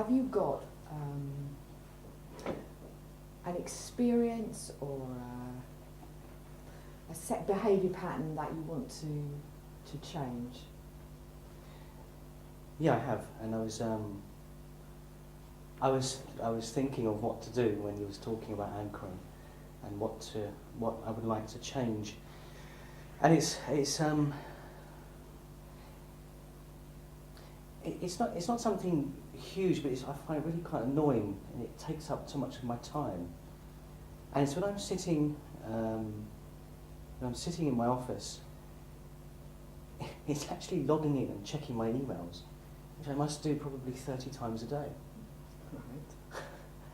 have you got an experience or a set behaviour pattern that you want to change? Yeah, I have, and I was thinking of what to do when he was talking about anchoring, and what I would like to change, and it's not something huge, but I find it really quite annoying, and it takes up too much of my time. And it's when I'm sitting in my office. It's actually logging in and checking my emails, which I must do probably 30 times a day. Right.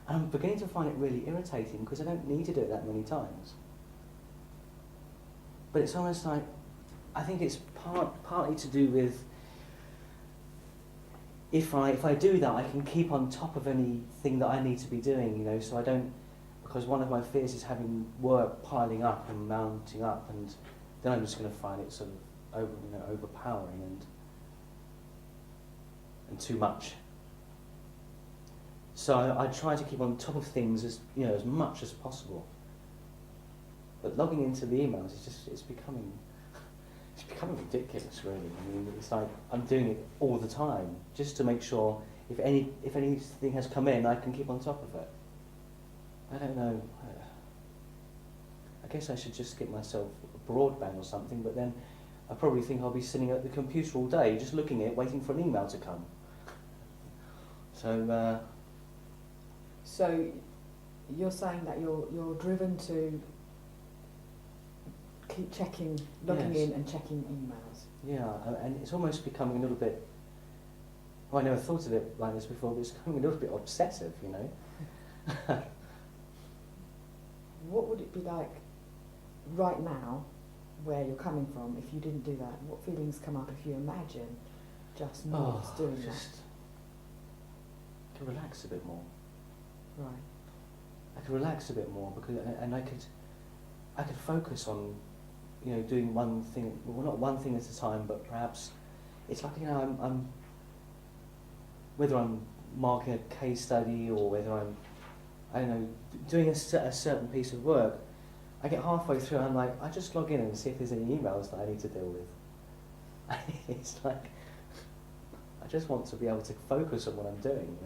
And I'm beginning to find it really irritating because I don't need to do it that many times. But it's almost like, I think it's partly to do with, if I do that, I can keep on top of anything that I need to be doing, so I don't, because one of my fears is having work piling up and mounting up, and then I'm just going to find it sort of overpowering and too much. So I try to keep on top of things as much as possible. But logging into the emails it's becoming ridiculous, really. I mean, it's like I'm doing it all the time just to make sure if anything has come in, I can keep on top of it. I don't know. I guess I should just get myself a broadband or something, but then I probably think I'll be sitting at the computer all day, just looking at it, waiting for an email to come. So. So, you're saying that you're driven to keep logging in and checking emails. Yeah, and it's almost becoming a little bit. Well, I never thought of it like this before, but it's becoming a little bit obsessive, What would it be like right now, where you're coming from, if you didn't do that? What feelings come up if you imagine just not doing that? To relax a bit more. Right. I could relax a bit more and I could focus on, doing one thing. Well, not one thing at a time, but perhaps it's like I'm whether I'm marking a case study or whether I'm doing a certain piece of work. I get halfway through and I'm like, I just log in and see if there's any emails that I need to deal with. It's like, I just want to be able to focus on what I'm doing,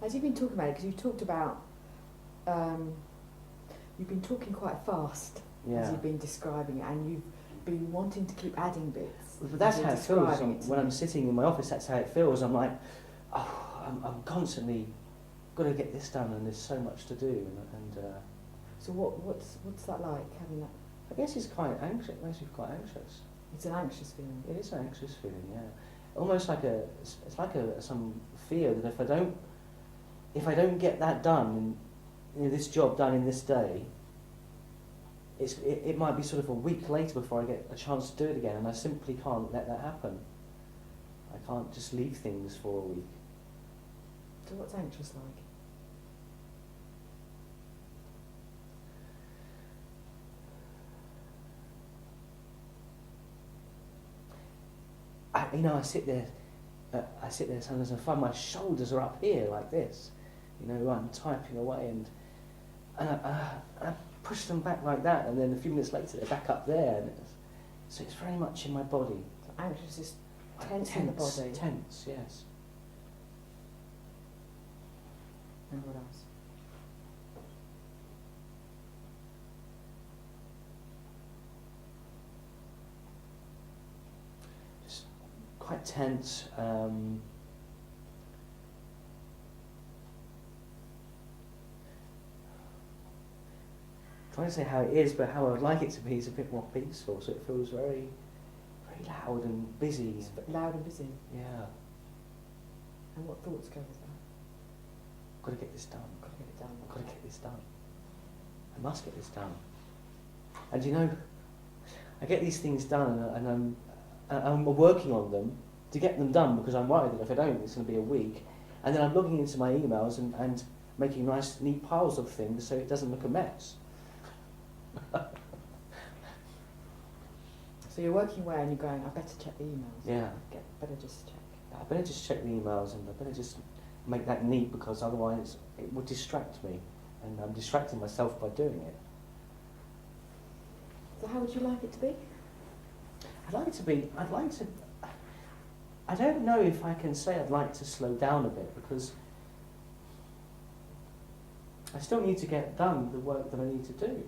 As you've been talking about it, because you talked about, you've been talking quite fast as you've been describing it, and you've been wanting to keep adding bits. But that's how it feels. When I'm sitting in my office, that's how it feels. I'm like, I'm constantly got to get this done, and there's so much to do. And so what's that like, having that? I guess it's quite anxious. It makes me quite anxious. It's an anxious feeling. It is an anxious feeling, yeah. Almost like some fear that if I don't get that done, this job done in this day, it might be sort of a week later before I get a chance to do it again, and I simply can't let that happen. I can't just leave things for a week. So what's anxious like? I sit there sometimes and find my shoulders are up here like this. I'm typing away and I push them back like that, and then a few minutes later they're back up there. And so it's very much in my body. So anxious is tense in the body. Tense, yes. And what else? Just quite tense. Trying to say how it is, but how I would like it to be is a bit more peaceful, so it feels very, very loud and busy. It's loud and busy? Yeah. And what thoughts go with that? I've got to get this done. Got to get it done. I've got to get this done. I must get this done. And I get these things done, and I'm working on them to get them done, because I'm worried that if I don't, it's going to be a week. And then I'm logging into my emails and making nice, neat piles of things so it doesn't look a mess. So you're working away and you're going, I better check the emails. Yeah. Better just check. I better just check the emails, and I better just make that neat, because otherwise it would distract me, and I'm distracting myself by doing it. So how would you like it to be? I don't know if I can say I'd like to slow down a bit, because I still need to get done the work that I need to do.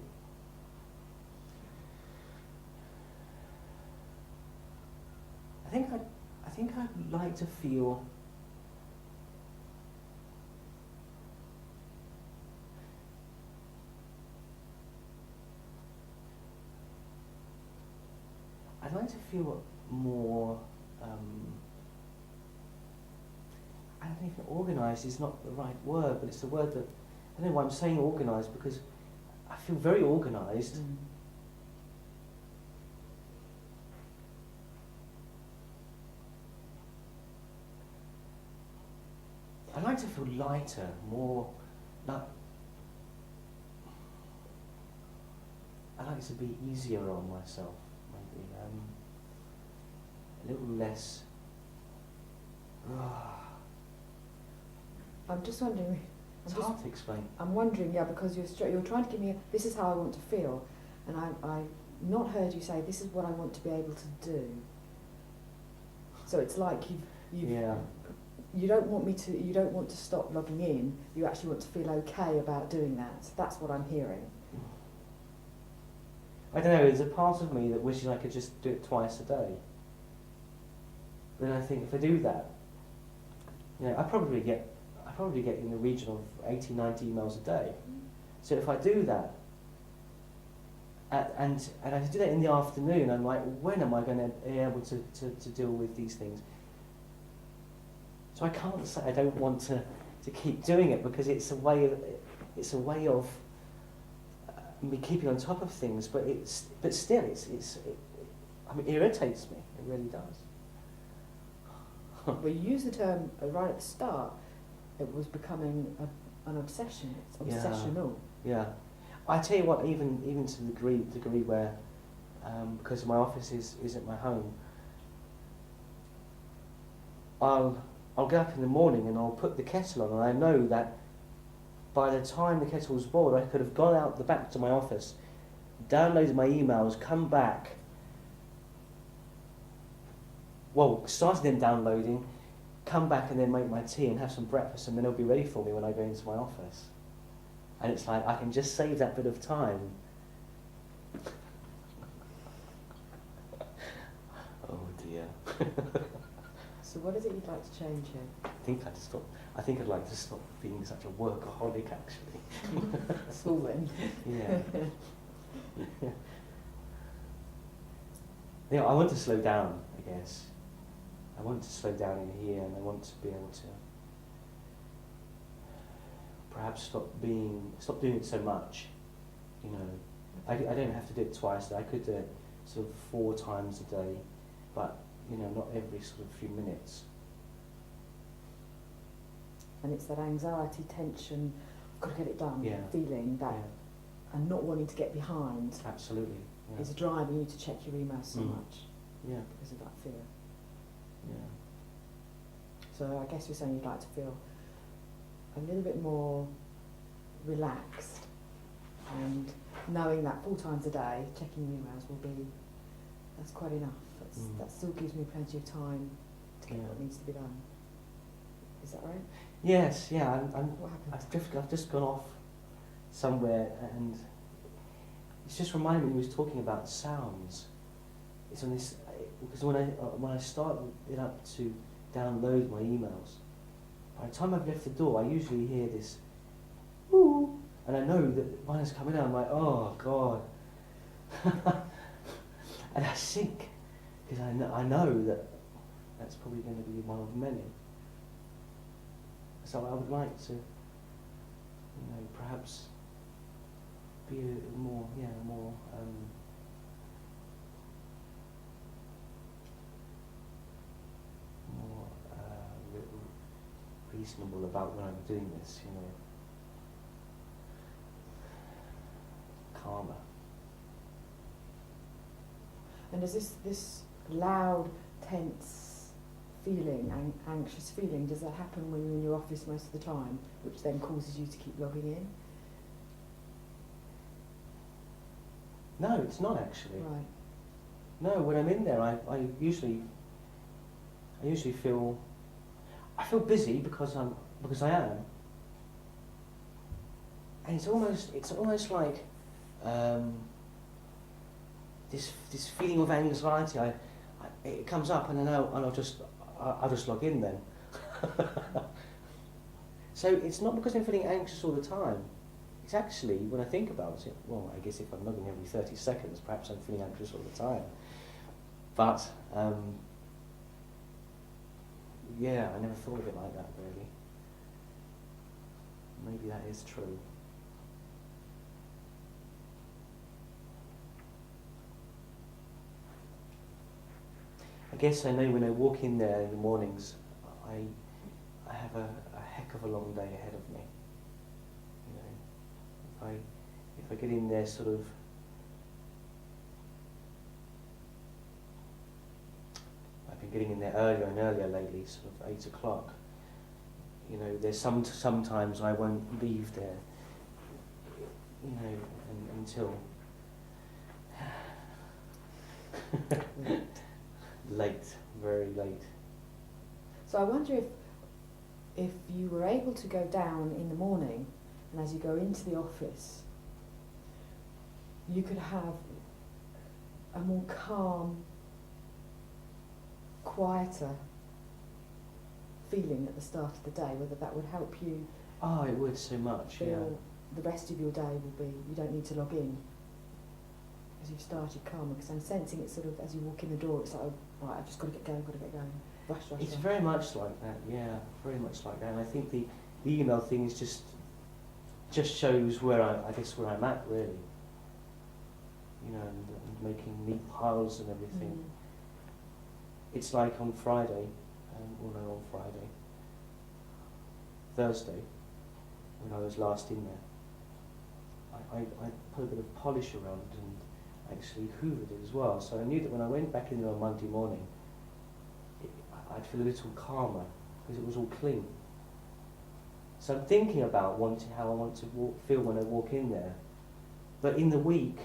I think I'd like to feel more, I don't think organised is not the right word, but it's the word that, I don't know why I'm saying organised, because I feel very organised. Mm. I'd like to feel lighter, more like, I'd like to be easier on myself, maybe, a little less. I'm just wondering. It's hard to explain. I'm wondering, yeah, because you're trying to give me this is how I want to feel, and I've not heard you say this is what I want to be able to do. So it's like you've Yeah. you don't want to stop logging in. You actually want to feel okay about doing that. That's what I'm hearing. I don't know, there's a part of me that wishes I could just do it twice a day. But then I think if I do that, I probably get in the region of 80, 90 emails a day. So if I do that, and I do that in the afternoon, I'm like, when am I going to be able to deal with these things? So I can't say I don't want to keep doing it, because it's a way of me keeping on top of things, but still it irritates me. It really does. Well, you used the term right at the start. It was becoming an obsession. It's obsessional. Yeah. I tell you what, even to the degree where, because my office is at my home, I'll get up in the morning and I'll put the kettle on, and I know that by the time the kettle was boiled, I could have gone out the back to my office, downloaded my emails, come back, started then downloading, come back and then make my tea and have some breakfast, and then it'll be ready for me when I go into my office. And it's like, I can just save that bit of time. Oh dear. So what is it you'd like to change here? I think I'd like to stop being such a workaholic, actually. Schooling. Yeah. I want to slow down, I guess. I want to slow down in here, and I want to be able to perhaps stop doing it so much. I don't have to do it twice. I could do it sort of 4 times a day, but not every sort of few minutes. And it's that anxiety, tension, I've got to get it done, Yeah. feeling that, Yeah. and not wanting to get behind Absolutely. Yeah. is driving you to check your emails so much Yeah. because of that fear. Yeah. So I guess you're saying you'd like to feel a little bit more relaxed, and knowing that 4 times a day checking your emails that's quite enough. That still gives me plenty of time to get what needs to be done. Is that right? Yes, yeah. What happened? I've just gone off somewhere, and it's just reminded me he was talking about sounds. It's on this, because when I start it up to download my emails, by the time I've left the door, I usually hear this "ooh," and I know that one is coming out. I'm like, oh God, and I think, because I know that that's probably going to be one of many. So I would like to, perhaps be more reasonable about when I'm doing this, calmer. And does this loud, tense feeling, anxious feeling, does that happen when you're in your office most of the time, which then causes you to keep logging in? No, it's not actually. Right. No, when I'm in there, I usually feel busy because I am, and it's almost like this feeling of anxiety. It comes up, and I know, and I'll just log in then. So it's not because I'm feeling anxious all the time. It's actually, when I think about it, well, I guess if I'm logging every 30 seconds, perhaps I'm feeling anxious all the time. But yeah, I never thought of it like that, really. Maybe that is true. I guess I know when I walk in there in the mornings, I have a heck of a long day ahead of me. You know, if I get in there sort of, I've been getting in there earlier and earlier lately, sort of 8 o'clock. You know, there's sometimes I won't leave there, you know, until late, very late. So I wonder if you were able to go down in the morning, and as you go into the office, you could have a more calm, quieter feeling at the start of the day, whether that would help you. Oh, it would so much, feel yeah. the rest of your day will be, you don't need to log in, because you've started calmer, because I'm sensing it sort of, as you walk in the door, it's like, oh, right, I've just got to get going, rush. It's very much like that, yeah, very much like that. And I think the email thing is just shows where I guess where I'm at, really. You know, and making neat piles and everything. It's like on Friday, Thursday, when I was last in there, I put a bit of polish around and actually hoovered it as well. So I knew that when I went back in there on Monday morning, I'd feel a little calmer because it was all clean. So I'm thinking about how I want to feel when I walk in there. But in the week,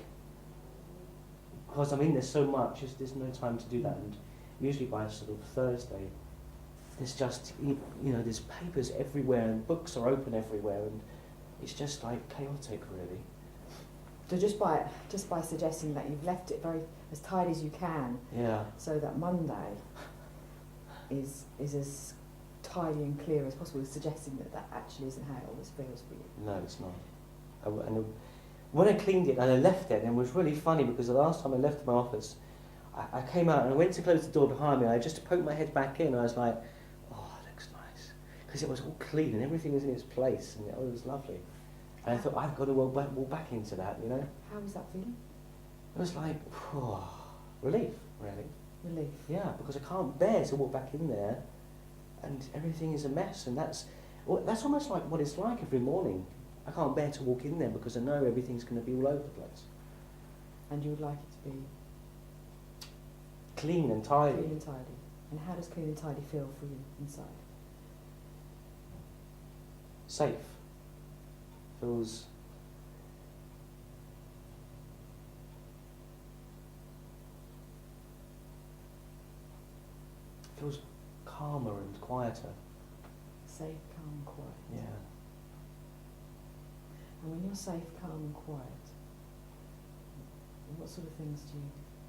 because I'm in there so much, there's no time to do that. And usually by sort of Thursday, there's just, you know, there's papers everywhere and books are open everywhere, and it's just like chaotic, really. So just by suggesting that you've left it very as tidy as you can, yeah, so that Monday is as tidy and clear as possible, suggesting that actually isn't how it always feels for you. No, it's not. And when I cleaned it and I left it, and it was really funny because the last time I left my office, I came out and I went to close the door behind me, and I just poked my head back in, and I was like, oh, it looks nice. Because it was all clean and everything was in its place, and it was lovely. And I thought, I've got to walk back into that, you know? How was that feeling? It was like, relief, really. Relief. Yeah, because I can't bear to walk back in there and everything is a mess, and that's almost like what it's like every morning. I can't bear to walk in there because I know everything's going to be all over the place. And you would like it to be clean and tidy. Clean and tidy. And how does clean and tidy feel for you inside? Safe. Feels calmer and quieter. Safe, calm, quiet. Yeah. And when you're safe, calm and quiet, what sort of things do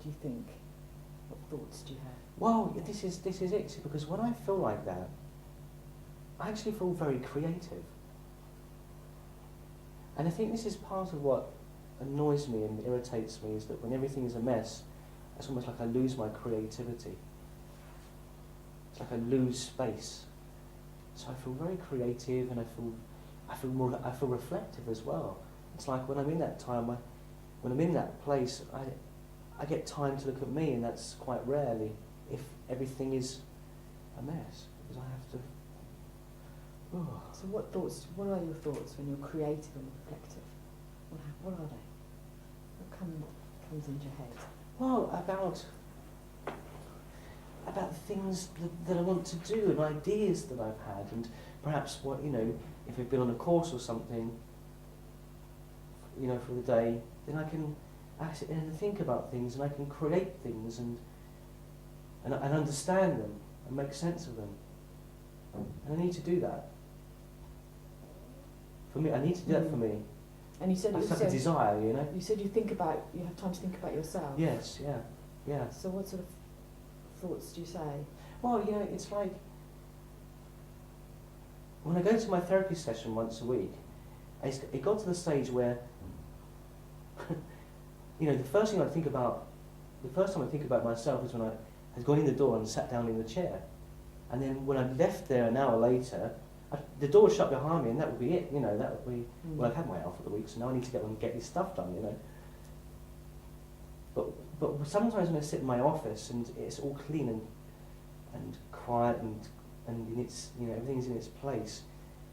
you think? What thoughts do you have? Well, this is it, because when I feel like that, I actually feel very creative. And I think this is part of what annoys me and irritates me, is that when everything is a mess, it's almost like I lose my creativity. It's like I lose space. So I feel very creative, and I feel reflective as well. It's like when I'm in that time, when I'm in that place, I get time to look at me, and that's quite rarely if everything is a mess, because I have to. Oh. So what are your thoughts when you're creative and reflective? What are they? What comes into your head? Well, about the things that I want to do and ideas that I've had, and perhaps what, you know, if I've been on a course or something, you know, for the day, then I can actually think about things, and I can create things and understand them and make sense of them. And I need to do that. For me, I need to do that for me. And you said It's like a desire, you know. You said you have time to think about yourself. Yes, yeah, yeah. So what sort of thoughts do you say? Well, you know, it's like when I go to my therapy session once a week, it got to the stage where, you know, the first time I think about myself is when I had gone in the door and sat down in the chair. And then when I left there an hour later, the door was shut behind me, and that would be it, you know, that would be, well, I've had my hour for the week, so now I need to get on and get this stuff done, you know. But sometimes when I sit in my office and it's all clean and quiet and it's, you know, everything's in its place,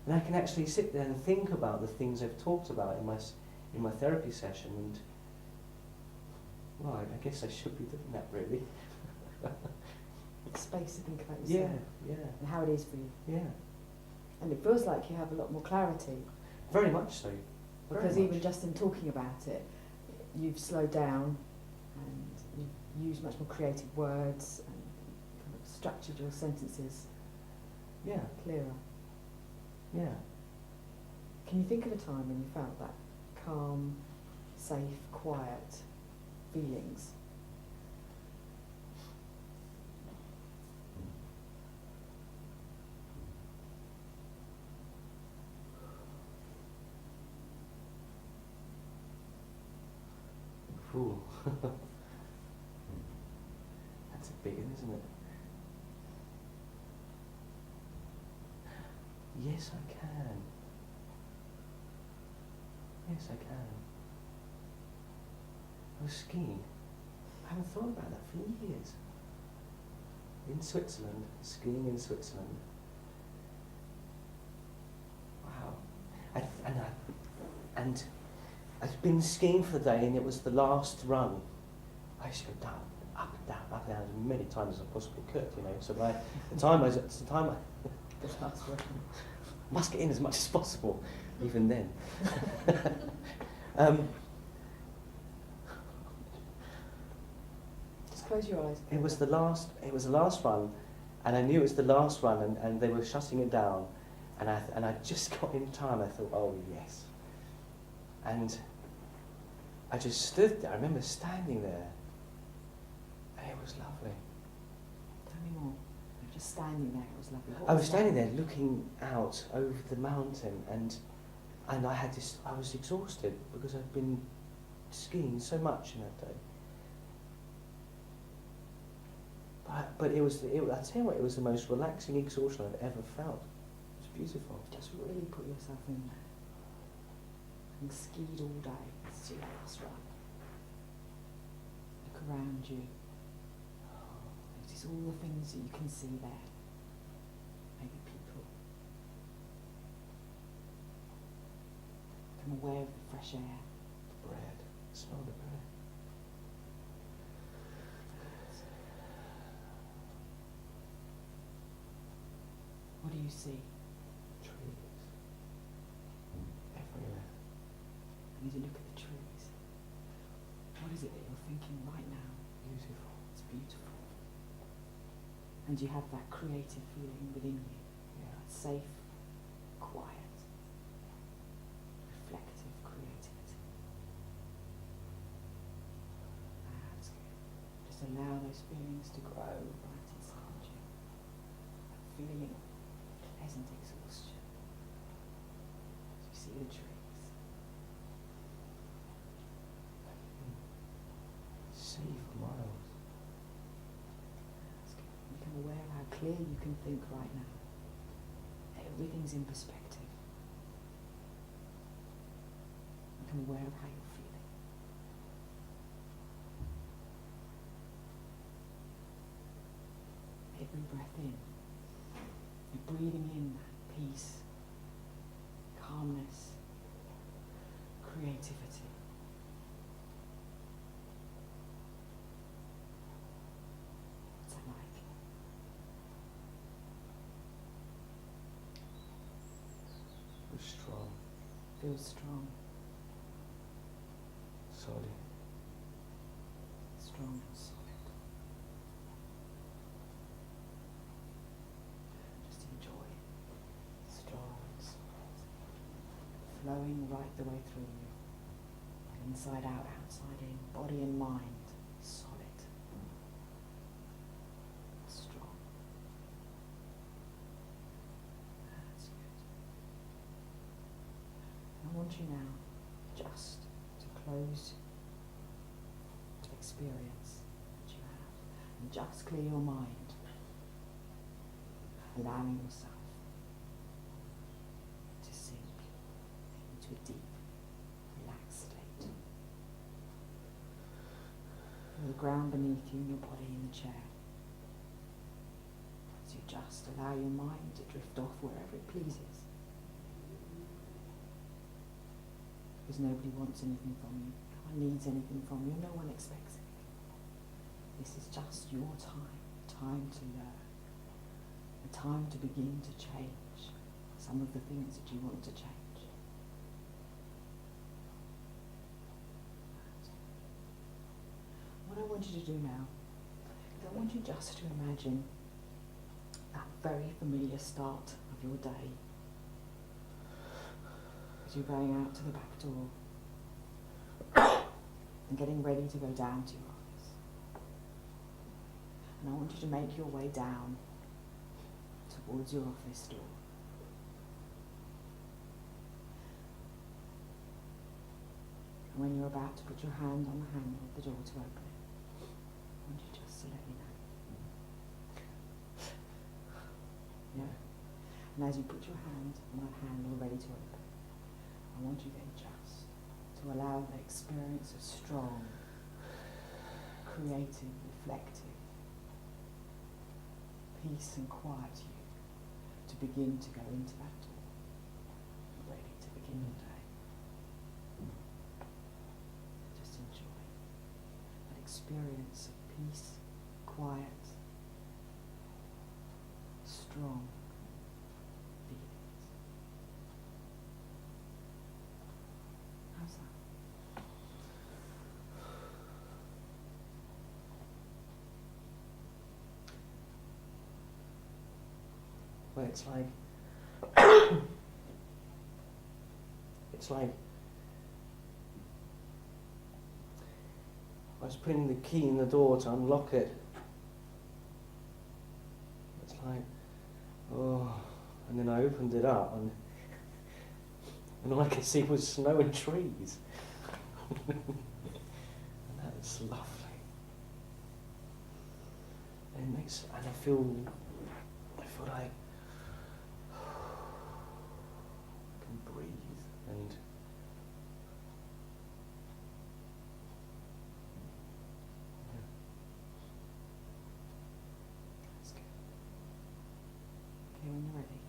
and I can actually sit there and think about the things I've talked about in my therapy session, and well, I guess I should be doing that, really. Space to think about yourself. Yeah, And how it is for you. yeah. And it feels like you have a lot more clarity. Very much so. Because even just in talking about it, you've slowed down and you've used much more creative words and kind of structured your sentences clearer. Yeah. Can you think of a time when you felt that calm, safe, quiet feelings? Ooh. That's a big one, isn't it? Yes, I can. Yes, I can. I was skiing. I haven't thought about that for years. In Switzerland, skiing in Switzerland. Wow. And I'd been skiing for the day, and it was the last run. I used to go down, up and down, up and down as many times as I possibly could, you know. So by the time I The last one. must get in as much as possible, even then. Just close your eyes. It was the last run, and I knew it was the last run, and they were shutting it down, and I just got in time. I thought, oh yes. And I just stood there. I remember standing there, and it was lovely. Tell me more. You're just standing there. It was lovely. I was standing there looking out over the mountain, and I was exhausted because I'd been skiing so much in that day. But I tell you what, it was the most relaxing exhaustion I've ever felt. It was beautiful. Just really put yourself in there. And skied all day. It's your last run. Look around you. Notice all the things that you can see there. Maybe people. Become aware of the fresh air. The bread. Smell the bread. What do you see? Trees. Everywhere. I need to look at the trees. What is it that you're thinking right now? Beautiful. It's beautiful. And you have that creative feeling within you. Yeah. Safe, quiet, reflective creativity. That's good. Just allow those feelings to grow right inside you. That feeling of pleasant exhaustion. As you see the trees. See for miles. That's good. Become aware of how clear you can think right now. Everything's in perspective. Become aware of how you're feeling. Every breath in, you're breathing in that peace, calmness, creativity. What's that like? Feels strong. Feels strong. Solid. Strong and solid. Just enjoy. Strong and solid. Flowing right the way through you. Inside out, outside in. Body and mind. Solid. Strong. That's good. I want you now just to close the experience that you have and just clear your mind, allowing yourself to sink into a deep, relaxed state. Feel the ground beneath you and your body in the chair as you just allow your mind to drift off wherever it pleases. Because nobody wants anything from you, no one needs anything from you, no one expects anything. This is just your time to learn, a time to begin to change some of the things that you want to change. What I want you to do now is I want you just to imagine that very familiar start of your day. As you're going out to the back door and getting ready to go down to your office. And I want you to make your way down towards your office door. And when you're about to put your hand on the handle of the door to open it, I want you just to let me know. Yeah? And as you put your hand on that handle ready to open, I want you then just to allow the experience of strong, creative, reflective, peace and quiet you to begin to go into that door, ready to begin your day. Just enjoy that experience of peace, quiet, strong feelings. How's that? Well, it's like I was putting the key in the door to unlock it. It's like, oh, and then I opened it up and all I could see was snow and trees. And that was lovely. And I feel like I can breathe and That's good. Okay, when you're ready,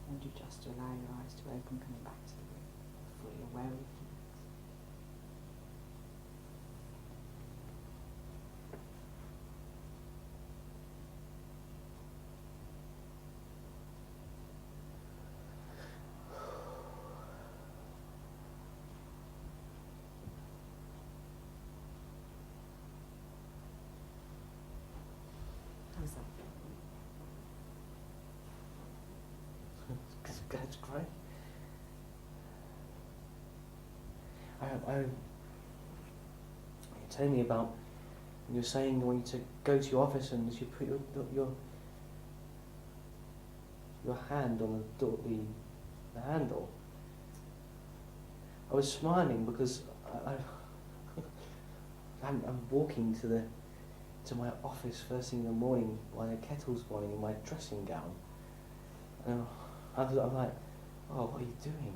I want you just to allow your eyes to open, coming back to the room, fully aware of your feelings. How's that? That's great. You're telling me about, you're saying you want to go to your office and you put your hand on the door, the handle. I was smiling because I'm walking to my office first thing in the morning while the kettle's boiling in my dressing gown. And I'm like, oh, what are you doing?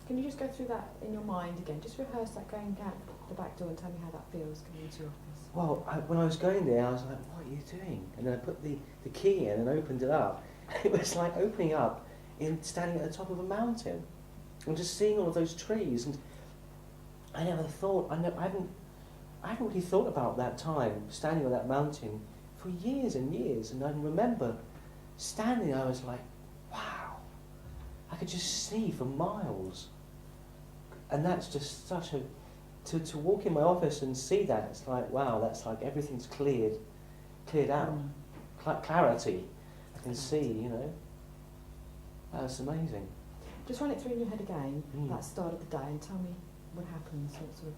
Can you just go through that in your mind again? Just rehearse that going out the back door and tell me how that feels coming into your office. Well, when I was going there, I was like, what are you doing? And then I put the key in and opened it up. It was like opening up in standing at the top of a mountain and just seeing all of those trees. And I never thought, I haven't really thought about that time, standing on that mountain for years and years. And I remember standing there, I was like, wow, I could just see for miles. And that's just such a, to walk in my office and see that, it's like, wow, that's like everything's cleared out. Clarity, I can see, you know. That's amazing. Just run it through in your head again, Mm. that start of the day, and tell me what happens. Sort of,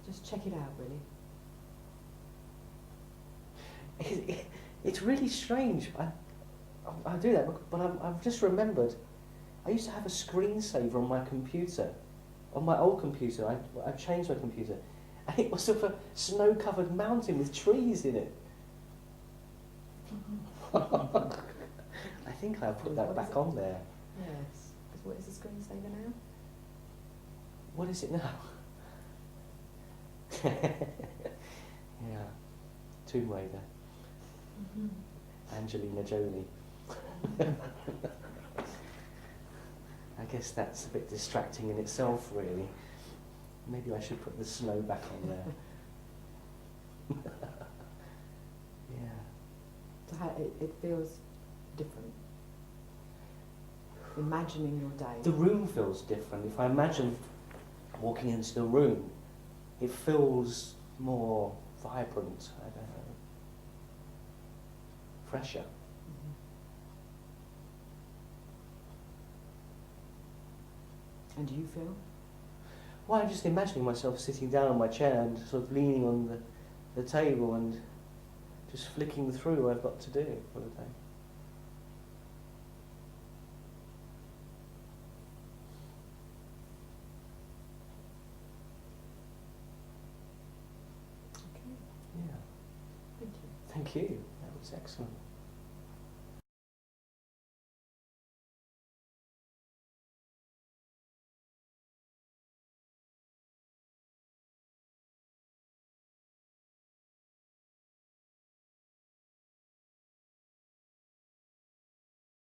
just check it out, really. It's really strange. I do that, but I've just remembered. I used to have a screensaver on my computer, on my old computer. I've changed my computer, and it was of a snow-covered mountain with trees in it. I think I put that What back is it? on there. Yes. What is the screensaver now? What is it now? Yeah, Tomb Raider. Angelina Jolie. I guess that's a bit distracting in itself, really. Maybe I should put the snow back on there. Yeah. So how it feels different. Imagining your day. The room feels different. If I imagine walking into the room, it feels more vibrant, I don't know, fresher. And do you feel? Well, I'm just imagining myself sitting down on my chair and sort of leaning on the table and just flicking through what I've got to do for the day. Okay. Yeah. Thank you. Thank you. That was excellent.